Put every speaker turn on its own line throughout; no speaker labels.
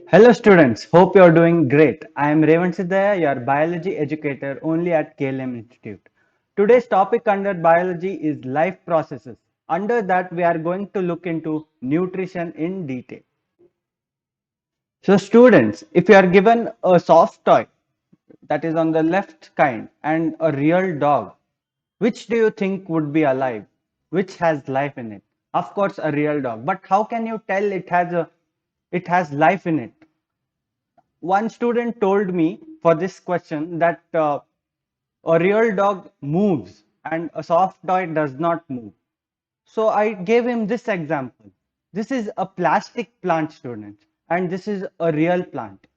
Hello students, hope you are doing great. I am Revant Siddhaya, your biology educator only at KLM Institute. Today's topic under biology is life processes. Under that we are going to look into nutrition in detail. So students, if you are given a soft toy that is on the left kind and a real dog, which do you think would be alive? Which has life in it? Of course a real dog, but how can you tell it has life in it? One student told me for this question that a real dog moves and a soft toy does not move. So I gave him this example. This is a plastic plant, student, and this is a real plant.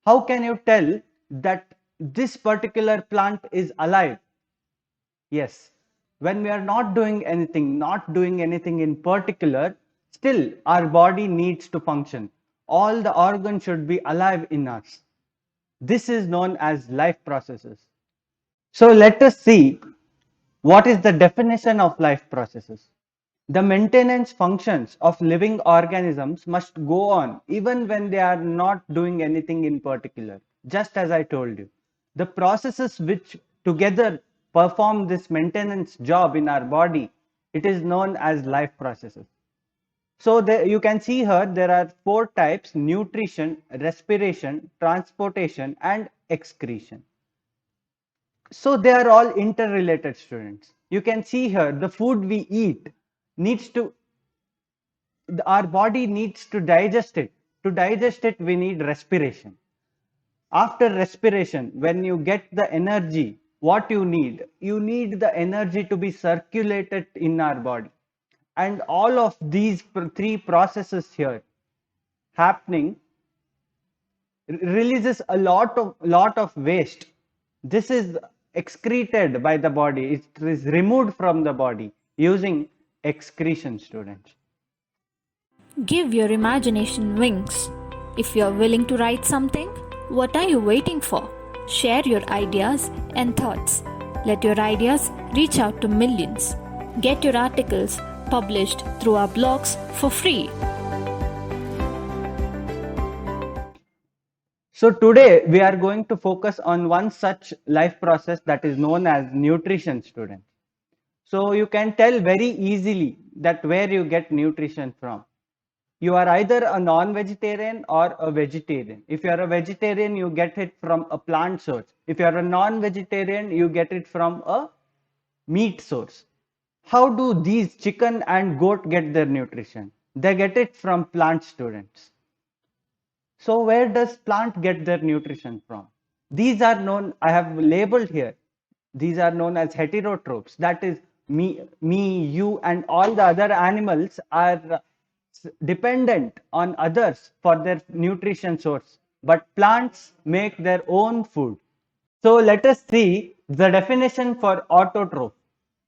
How can you tell that this particular plant is alive? Yes, when we are not doing anything in particular, still our body needs to function. All the organs should be alive in us. This is known as life processes. So let us see what is the definition of life processes. The maintenance functions of living organisms must go on even when they are not doing anything in particular, just as I told you. The processes which together perform this maintenance job in our body, it is known as life processes. So you can see here there are four types: nutrition, respiration, transportation, and excretion. So they are all interrelated, students. You can see here the food we eat needs to, our body needs to digest it. To digest it, we need respiration. After respiration, when you get the energy, what you need the energy to be circulated in our body. And all of these three processes here happening releases a lot of waste. This is excreted by the body. It is removed from the body using excretion, students.
Give your imagination wings. If you're willing to write something, what are you waiting for? Share your ideas and thoughts. Let your ideas reach out to millions. Get your articles published through our blogs for free.
So today we are going to focus on one such life process that is known as nutrition, students. So you can tell very easily that where you get nutrition from. You are either a non-vegetarian or a vegetarian. If you are a vegetarian, you get it from a plant source. If you are a non-vegetarian, you get it from a meat source. How do these chicken and goat get their nutrition? They get it from plant, students. So where does plant get their nutrition from? These are known, I have labeled here, these are known as heterotrophs. That is you and all the other animals are dependent on others for their nutrition source. But plants make their own food. So let us see the definition for autotroph.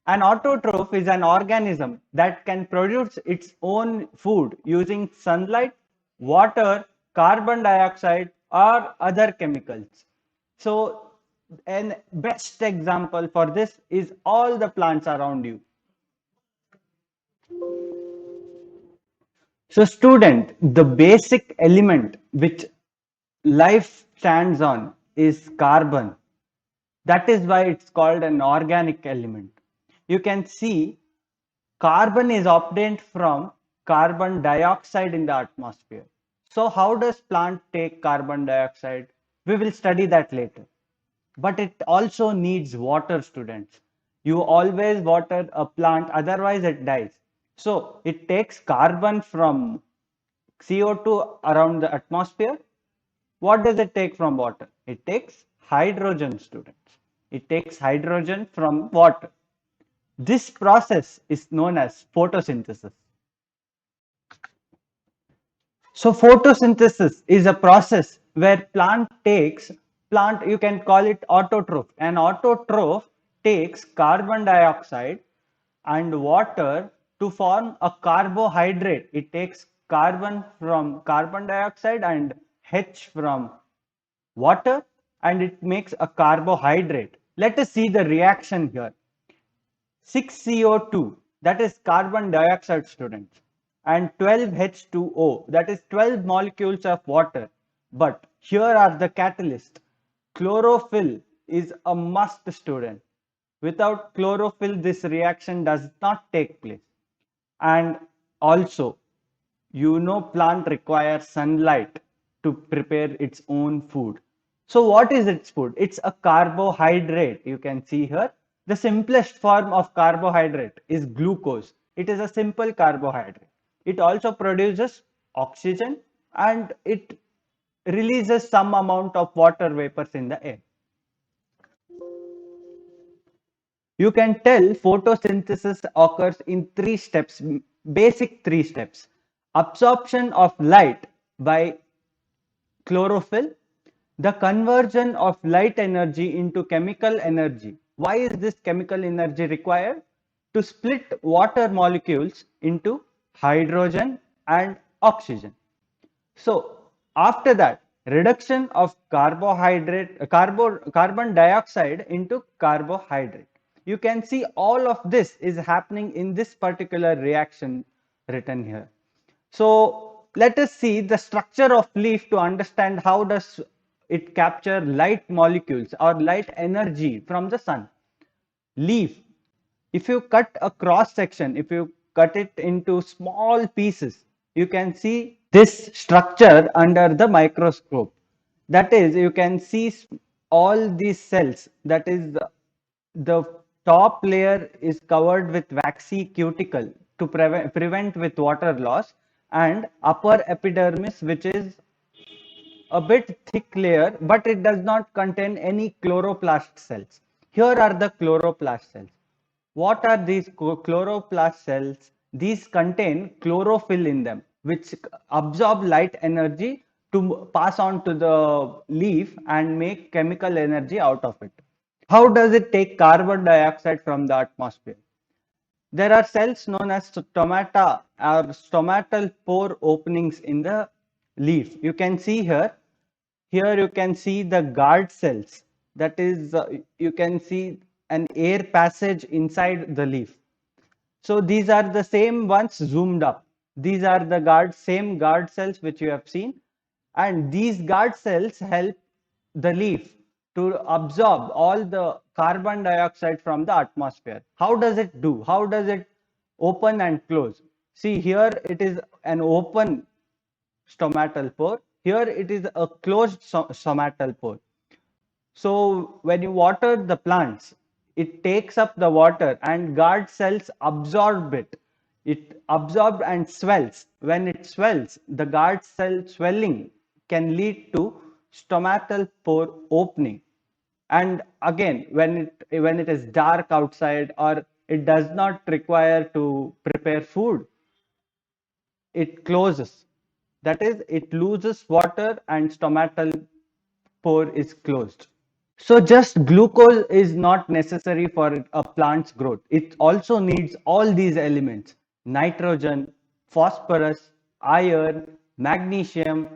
An autotroph is an organism that can produce its own food using sunlight, water, carbon dioxide, or other chemicals. So, an best example for this is all the plants around you. So, student, the basic element which life stands on is carbon. That is why it's called an organic element. You can see carbon is obtained from carbon dioxide in the atmosphere. So how does plant take carbon dioxide? We will study that later. But it also needs water, students. You always water a plant, otherwise it dies. So it takes carbon from CO2 around the atmosphere. What does it take from water? It takes hydrogen, students. It takes hydrogen from water. This process is known as photosynthesis. So photosynthesis is a process where plant, you can call it autotroph. An autotroph takes carbon dioxide and water to form a carbohydrate. It takes carbon from carbon dioxide and H from water, and it makes a carbohydrate. Let us see the reaction here. 6CO2, that is carbon dioxide, students, and 12H2O, that is 12 molecules of water, But here are the catalysts. Chlorophyll is a must, student. Without chlorophyll, this reaction does not take place. And also, plant requires sunlight to prepare its own food. So what is its food? It's a carbohydrate. You can see here the simplest form of carbohydrate is glucose. It is a simple carbohydrate. It also produces oxygen and it releases some amount of water vapors in the air. You can tell photosynthesis occurs in three steps, basic three steps. Absorption of light by chlorophyll, the conversion of light energy into chemical energy. Why is this chemical energy required? To split water molecules into hydrogen and oxygen. So after that, reduction of carbon dioxide into carbohydrate. You can see all of this is happening in this particular reaction written here. So let us see the structure of leaf to understand how does it capture light molecules or light energy from the sun. Leaf, if you cut a cross section, if you cut it into small pieces, you can see this structure under the microscope. That is, you can see all these cells. That is, the top layer is covered with waxy cuticle to prevent with water loss, and upper epidermis, which is a bit thick layer, but it does not contain any chloroplast cells. Here are the chloroplast cells. What are these chloroplast cells? These contain chlorophyll in them, which absorb light energy to pass on to the leaf and make chemical energy out of it. How does it take carbon dioxide from the atmosphere? There are cells known as stomata or stomatal pore openings in the leaf. You can see here. Here you can see the guard cells. That is, you can see an air passage inside the leaf. So these are the same ones zoomed up. These are the same guard cells which you have seen. And these guard cells help the leaf to absorb all the carbon dioxide from the atmosphere. How does it do? How does it open and close? See, here it is an open stomatal pore. Here it is a closed stomatal pore. So when you water the plants, it takes up the water and guard cells absorb it. It absorbs and swells. When it swells, the guard cell swelling can lead to stomatal pore opening. And again, when it is dark outside or it does not require to prepare food, it closes. That is, it loses water and stomatal pore is closed. So just glucose is not necessary for a plant's growth. It also needs all these elements: nitrogen, phosphorus, iron, magnesium,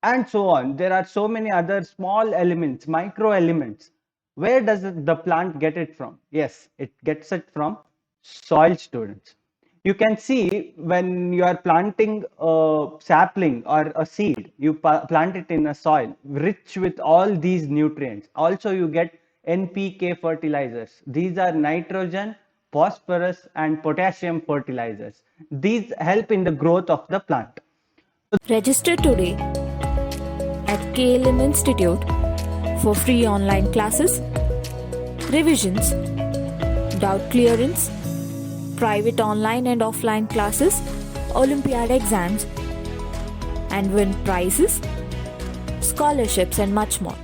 and so on. There are so many other small elements, micro elements. Where does the plant get it from? Yes, it gets it from soil, students. You can see when you are planting a sapling or a seed, you plant it in a soil rich with all these nutrients. Also, you get NPK fertilizers. These are nitrogen, phosphorus, and potassium fertilizers. These help in the growth of the plant.
Register today at KLM Institute for free online classes, revisions, doubt clearance, private online and offline classes, Olympiad exams, and win prizes, scholarships, and much more.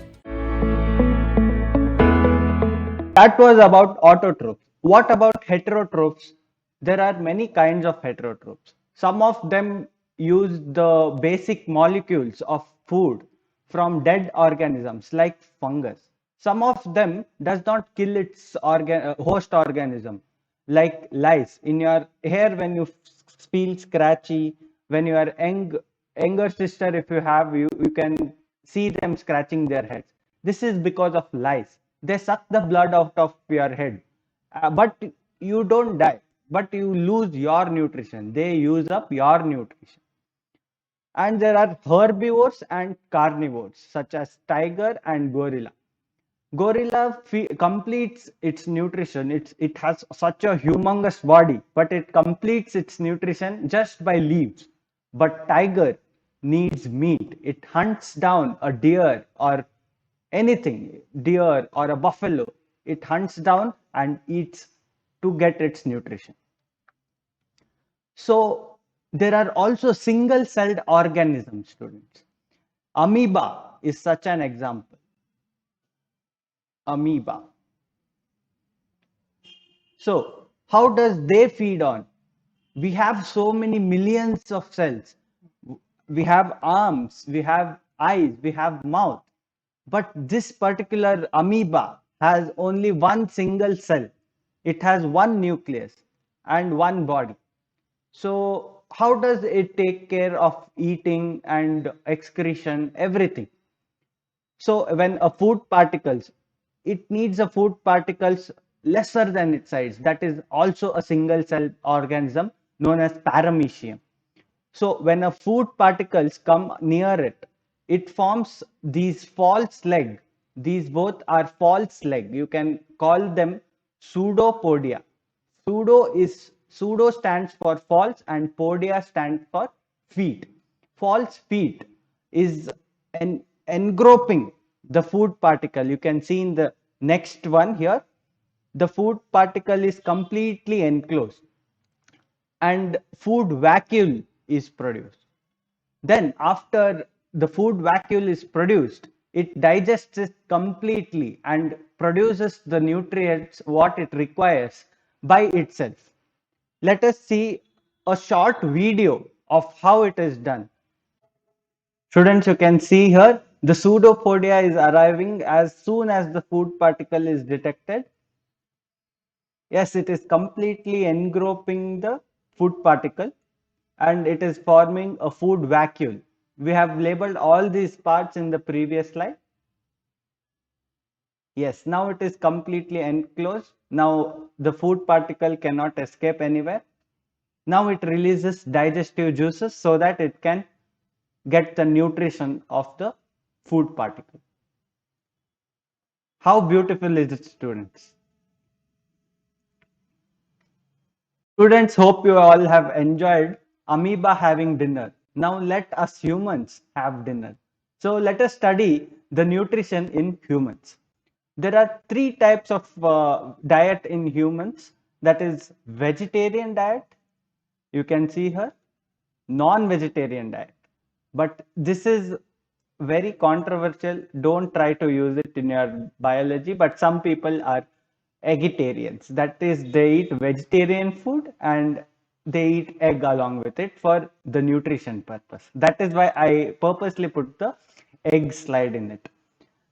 That was about autotrophs. What about heterotrophs? There are many kinds of heterotrophs. Some of them use the basic molecules of food from dead organisms like fungus. Some of them does not kill its host organism like lice. In your hair, when you feel scratchy, when you are younger sister, if you have, you can see them scratching their heads. This is because of lice. They suck the blood out of your head, but you don't die, but you lose your nutrition. They use up your nutrition. And there are herbivores and carnivores such as tiger and gorilla. Gorilla completes its nutrition. It has such a humongous body, but it completes its nutrition just by leaves. But tiger needs meat. It hunts down a deer or anything, deer or a buffalo. It hunts down and eats to get its nutrition. So there are also single-celled organisms, students. Amoeba is such an example. Amoeba. So how does they feed on? We have so many millions of cells. We have arms, we have eyes, we have mouth. But this particular amoeba has only one single cell. It has one nucleus and one body. So how does it take care of eating and excretion, everything? So when a food particles, it needs a food particles lesser than its size. That is also a single cell organism known as paramecium. So when a food particles come near it, it forms these false leg. These both are false leg. You can call them pseudopodia. Pseudo stands for false and podia stands for feet. False feet is an engropping the food particle. You can see in the next one here, the food particle is completely enclosed and food vacuole is produced. Then after the food vacuole is produced, it digests it completely and produces the nutrients what it requires by itself. Let us see a short video of how it is done. Students, you can see here the pseudopodia is arriving as soon as the food particle is detected. Yes, it is completely engrossing the food particle and it is forming a food vacuole. We have labeled all these parts in the previous slide. Yes, now it is completely enclosed. Now the food particle cannot escape anywhere. Now it releases digestive juices so that it can get the nutrition of the food particle. How beautiful is it, students? Students, hope you all have enjoyed amoeba having dinner. Now let us humans have dinner. So let us study the nutrition in humans. There are three types of diet in humans. That is vegetarian diet. You can see here, non-vegetarian diet. But this is very controversial. Don't try to use it in your biology. But some people are vegetarians. That is, they eat vegetarian food and they eat egg along with it for the nutrition purpose. That is why I purposely put the egg slide in it.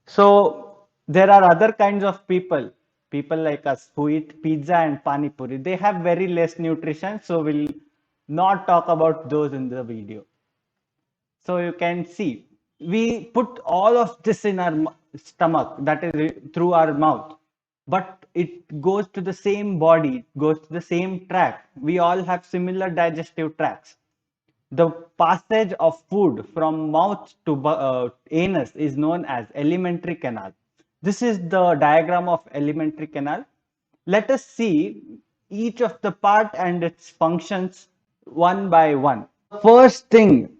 So there are other kinds of people like us who eat pizza and pani puri. They have very less nutrition, so we'll not talk about those in the video. So you can see we put all of this in our stomach, that is through our mouth, but it goes to the same body, goes to the same track. We all have similar digestive tracts. The passage of food from mouth to anus is known as alimentary canal. This is the diagram of alimentary canal. Let us see each of the part and its functions one by one. First thing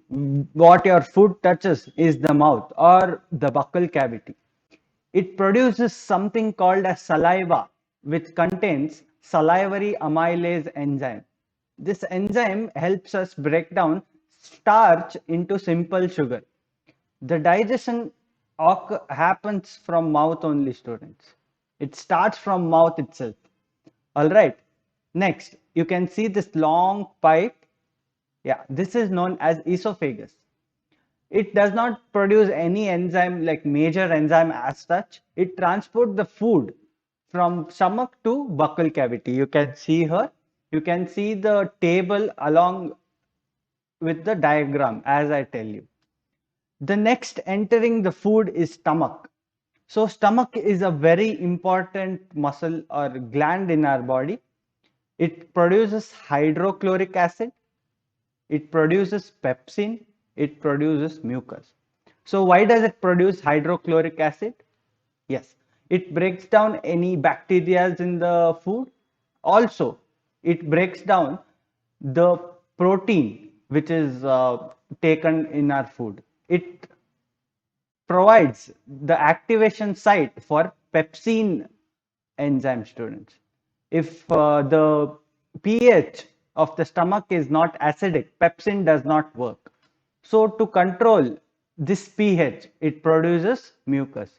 what your food touches is the mouth or the buccal cavity. It produces something called as saliva, which contains salivary amylase enzyme. This enzyme helps us break down starch into simple sugar. The digestion happens from mouth only, students. It starts from mouth itself. All right. Next, you can see this long pipe. Yeah, this is known as esophagus. It does not produce any enzyme like major enzyme as such. It transports the food from stomach to buccal cavity. You can see here. You can see the table along with the diagram as I tell you. The next entering the food is stomach. So stomach is a very important muscle or gland in our body. It produces hydrochloric acid. It produces pepsin. It produces mucus. So why does it produce hydrochloric acid? Yes, it breaks down any bacteria in the food. Also, it breaks down the protein which is taken in our food. It provides the activation site for pepsin enzyme, students. If the pH of the stomach is not acidic, pepsin does not work. So to control this pH, it produces mucus.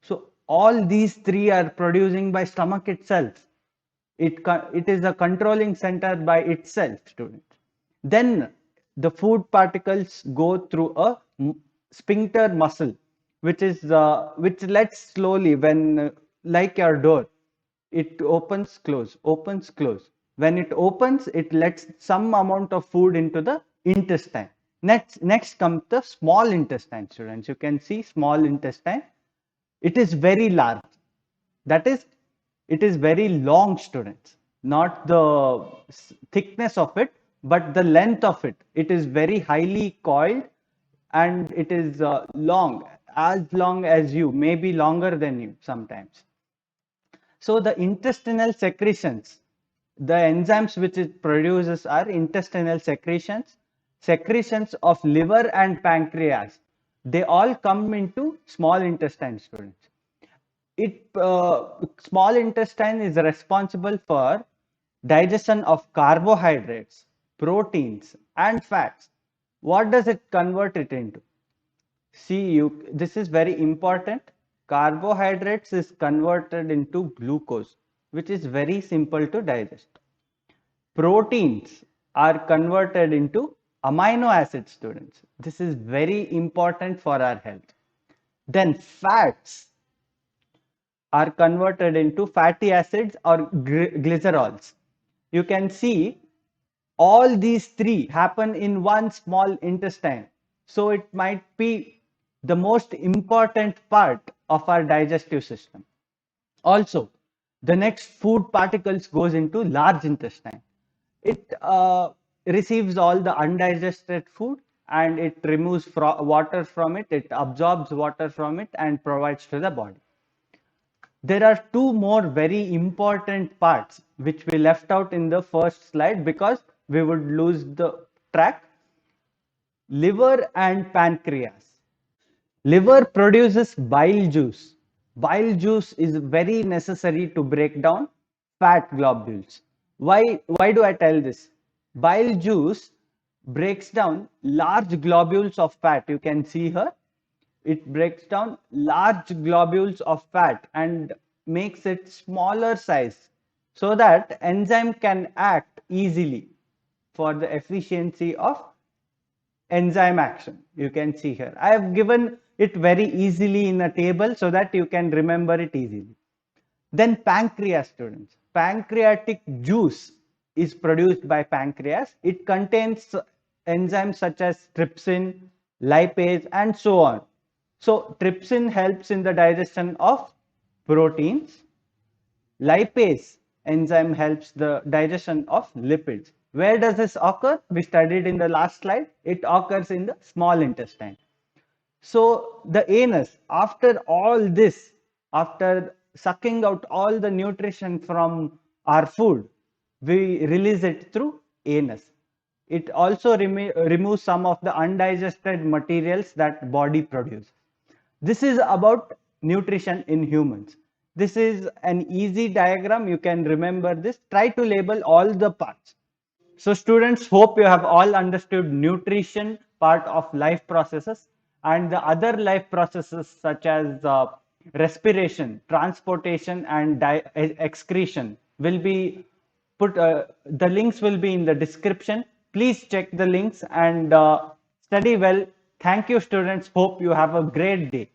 So all these three are producing by stomach itself. It is a controlling center by itself, students. Then the food particles go through a sphincter muscle, which lets slowly when like your door, it opens close. When it opens, it lets some amount of food into the intestine. Next comes the small intestine, students. You can see small intestine. It is very large. That is, it is very long, students. Not the thickness of it, but the length of it. It is very highly coiled, and it is as long as you, maybe longer than you sometimes. So the intestinal secretions, the enzymes which it produces are intestinal secretions of liver and pancreas. They all come into small intestine, students. Small intestine is responsible for digestion of carbohydrates, proteins, and fats. What does it convert it into? See, this is very important. Carbohydrates is converted into glucose, which is very simple to digest. Proteins are converted into amino acids, students. This is very important for our health. Then fats are converted into fatty acids or glycerols. You can see all these three happen in one small intestine. So it might be the most important part of our digestive system. Also, the next food particles goes into large intestine. It receives all the undigested food, and it removes water from it. It absorbs water from it and provides to the body. There are two more very important parts which we left out in the first slide because we would lose the track. Liver and pancreas. Liver produces bile juice. Bile juice is very necessary to break down fat globules. Why do I tell this? Bile juice breaks down large globules of fat. You can see here. It breaks down large globules of fat and makes it smaller size so that enzyme can act easily for the efficiency of enzyme action. You can see here. I have given it very easily in a table so that you can remember it easily. Then pancreas, students. Pancreatic juice is produced by pancreas. It contains enzymes such as trypsin, lipase, and so on. So trypsin helps in the digestion of proteins. Lipase enzyme helps the digestion of lipids. Where does this occur? We studied in the last slide. It occurs in the small intestine. So the anus, after all this, after sucking out all the nutrition from our food, we release it through anus. It also removes some of the undigested materials that body produces. This is about nutrition in humans. This is an easy diagram. You can remember this. Try to label all the parts. So students, hope you have all understood nutrition part of life processes, and the other life processes such as respiration, transportation, and excretion will be put. The links will be in the description. Please check the links and study well. Thank you, students. Hope you have a great day.